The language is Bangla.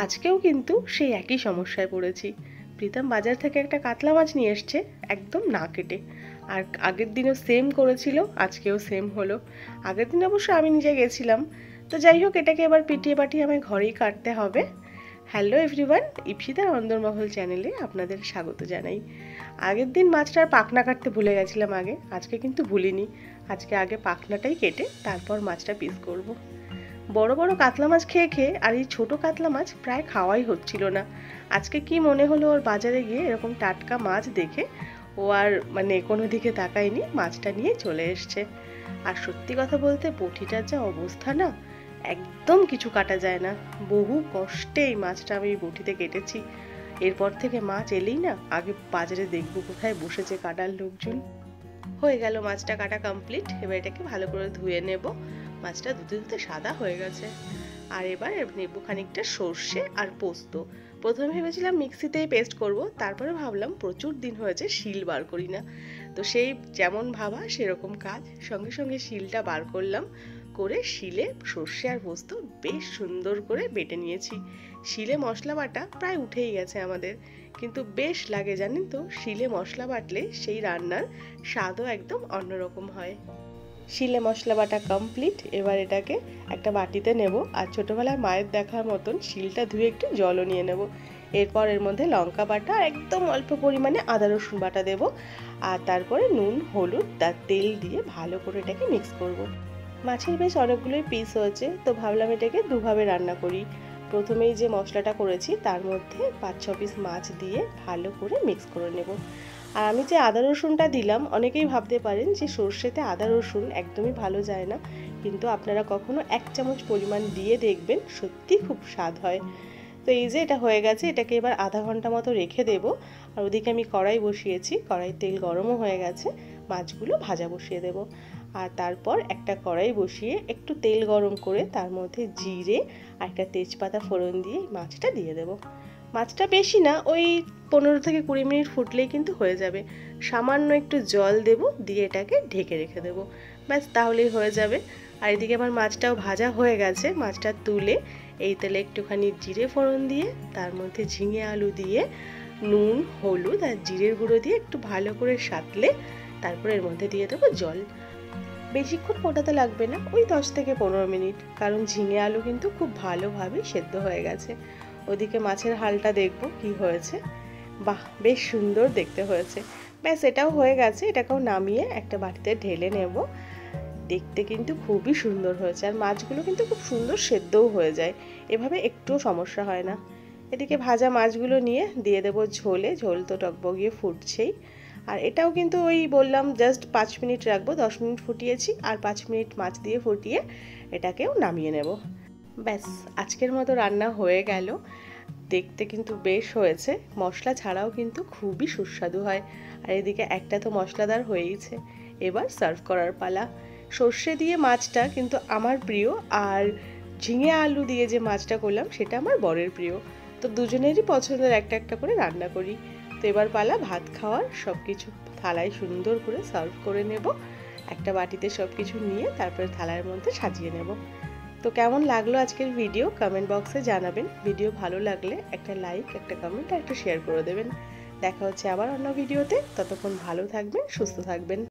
আজকেও কিন্তু সেই একই সমস্যায় পড়েছি। প্রীতম বাজার থেকে একটা কাতলা মাছ নিয়ে এসছে, একদম না কেটে। আর আগের দিনও সেম করেছিল, আজকেও সেম হলো। আগের দিন অবশ্য আমি নিজে গেছিলাম। তো যাই হোক, এটাকে এবার পিটিয়ে পাটিয়ে আমায় ঘরেই কাটতে হবে। হ্যালো এভরিওয়ান, ইপসিতার অন্দরমহল চ্যানেলে আপনাদের স্বাগত জানাই। আগের দিন মাছটার পাখনা কাটতে ভুলে গেছিলাম আজকে কিন্তু ভুলিনি। আজকে আগে পাখনাটাই কেটে তারপর মাছটা পিস করব। বড় বড় কাতলা মাছ খেয়ে খেয়ে আর এই ছোটো কাতলা মাছ প্রায় খাওয়াই হচ্ছিল না। আজকে কি মনে হলো ওর বাজারে গিয়ে এরকম টাটকা মাছ দেখে ও আর কোনো দিকে তাকায়নি, মাছটা নিয়ে চলে এসছে। আর সত্যি কথা বলতে পুঁটিটার যা অবস্থা না, একদম কিছু কাটা যায় না। বহু কষ্টে এই মাছটা আমি বটিতে কেটেছি। এরপর থেকে মাছ এলেই না আগে বাজারে দেখবো কোথায় বসেছে কাটার লোকজন। হয়ে গেল মাছটা কাটা কমপ্লিট। এবার এটাকে ভালো করে ধুয়ে নেব। মাছটা ধুতে ধুতে সাদা হয়ে গেছে। আর এবার নেব খানিকটা সর্ষে আর পোস্ত। প্রথমে ভেবেছিলাম মিক্সিতেই পেস্ট করব, তারপরে ভাবলাম প্রচুর দিন হয়েছে শিল বার করি না। তো সেই যেমন ভাবা সেরকম কাজ, সঙ্গে সঙ্গে শিলটা বার করলাম, করে শিলে সর্ষে আর পোস্ত বেশ সুন্দর করে বেটে নিয়েছি। শিলে মশলা বাটা প্রায় উঠেই গেছে আমাদের, কিন্তু বেশ লাগে জানেন তো, শিলে মশলা বাটলে সেই রান্নার স্বাদও একদম অন্যরকম হয়। শিলে মশলা বাটা কমপ্লিট। এবার এটাকে একটা বাটিতে নেব, আর ছোটোবেলায় মায়ের দেখার মতন শিলটা ধুয়ে একটু জলও নিয়ে নেব। এরপর এর মধ্যে লঙ্কা বাটা, একদম অল্প পরিমাণে আদা রসুন বাটা দেব, আর তারপরে নুন হলুদ তার তেল দিয়ে ভালো করে এটাকে মিক্স করব। মাছের বেশ অনেকগুলোই পিস হয়েছে, তো ভাবলাম এটাকে দুভাবে রান্না করি। প্রথমেই যে মশলাটা করেছি তার মধ্যে 5-6 পিস মাছ দিয়ে ভালো করে মিক্স করে নেব। আর আমি যে আদা রসুনটা দিলাম, অনেকেই ভাবতে পারেন যে সর্ষেতে আদা রসুন একদমই ভালো যায় না, কিন্তু আপনারা কখনো 1 চামচ পরিমাণ দিয়ে দেখবেন, সত্যি খুব স্বাদ হয়। তো এই যে এটা হয়ে গেছে, এটাকে এবার আধা ঘন্টা মতো রেখে দেব। আর ওদিকে আমি কড়াই বসিয়েছি, কড়াই তেল গরমও হয়ে গেছে, মাছগুলো ভাজা বসিয়ে দেব। আর তারপর একটা কড়াই বসিয়ে একটু তেল গরম করে তার মধ্যে জিরে আর একটা তেজপাতা ফোড়ন দিয়ে মাছটা দিয়ে দেব। মাছটা বেশি না, ওই 15 থেকে 20 মিনিট ফুটলেই কিন্তু হয়ে যাবে। সামান্য একটু জল দেব, দিয়ে এটাকে ঢেকে রেখে দেব, ব্যাস তাহলেই হয়ে যাবে। আর এদিকে আমার মাছটাও ভাজা হয়ে গেছে। মাছটা তুলে এই তেলে একটুখানি জিরে ফোড়ন দিয়ে তার মধ্যে ঝিঙে আলু দিয়ে নুন হলুদ আর জিরের গুঁড়ো দিয়ে একটু ভালো করে সাঁতলে তারপর এর মধ্যে দিয়ে দেবো জল। বেশিক্ষণ ফোটাতে লাগবে না, ওই 10 থেকে 15 মিনিট, কারণ ঝিঙে আলু কিন্তু খুব ভালোভাবে সেদ্ধ হয়ে গেছে। ওদিকে মাছের হালটা দেখবো কি হয়েছে। বাহ, বেশ সুন্দর দেখতে হয়েছে। ব্যাস এটাও হয়ে গেছে, এটাকেও নামিয়ে একটা বাটিতে ঢেলে নেব। দেখতে কিন্তু খুবই সুন্দর হয়েছে, আর মাছগুলো কিন্তু খুব সুন্দর সেদ্ধও হয়ে যায়, এভাবে একটুও সমস্যা হয় না। এদিকে ভাজা মাছগুলো নিয়ে দিয়ে দেবো ঝোলে, ঝোল তো টকবগিয়ে ফুটছেই। আর এটাও কিন্তু ওই বললাম জাস্ট 5 মিনিট রাখবো, 10 মিনিট ফুটিয়েছি, আর 5 মিনিট মাছ দিয়ে ফুটিয়ে এটাকেও নামিয়ে নেব। ব্যাস আজকের মতো রান্না হয়ে গেল। দেখতে কিন্তু বেশ হয়েছে, মশলা ছাড়াও কিন্তু খুবই সুস্বাদু হয়। আর এদিকে একটা তো মশলাদার হয়েইছে, এবার সার্ভ করার পালা। সর্ষে দিয়ে মাছটা কিন্তু আমার প্রিয়, আর ঝিঙে আলু দিয়ে যে মাছটা করলাম সেটা আমার বরের প্রিয়। তো দুজনেরই পছন্দের একটা একটা করে রান্না করি। তো এবার পালা ভাত খাওয়ার। সব কিছু থালায় সুন্দর করে সার্ভ করে নেব। একটা বাটিতে সব কিছু নিয়ে তারপরে থালার মধ্যে সাজিয়ে নেব। তো কেমন লাগলো আজকের ভিডিও কমেন্ট বক্সে জানাবেন। ভিডিও ভালো লাগলে একটা লাইক, একটা কমেন্ট আর একটা শেয়ার করে দেবেন। দেখা হচ্ছে আবার অন্য ভিডিওতে। ততক্ষণ ভালো থাকবেন, সুস্থ থাকবেন।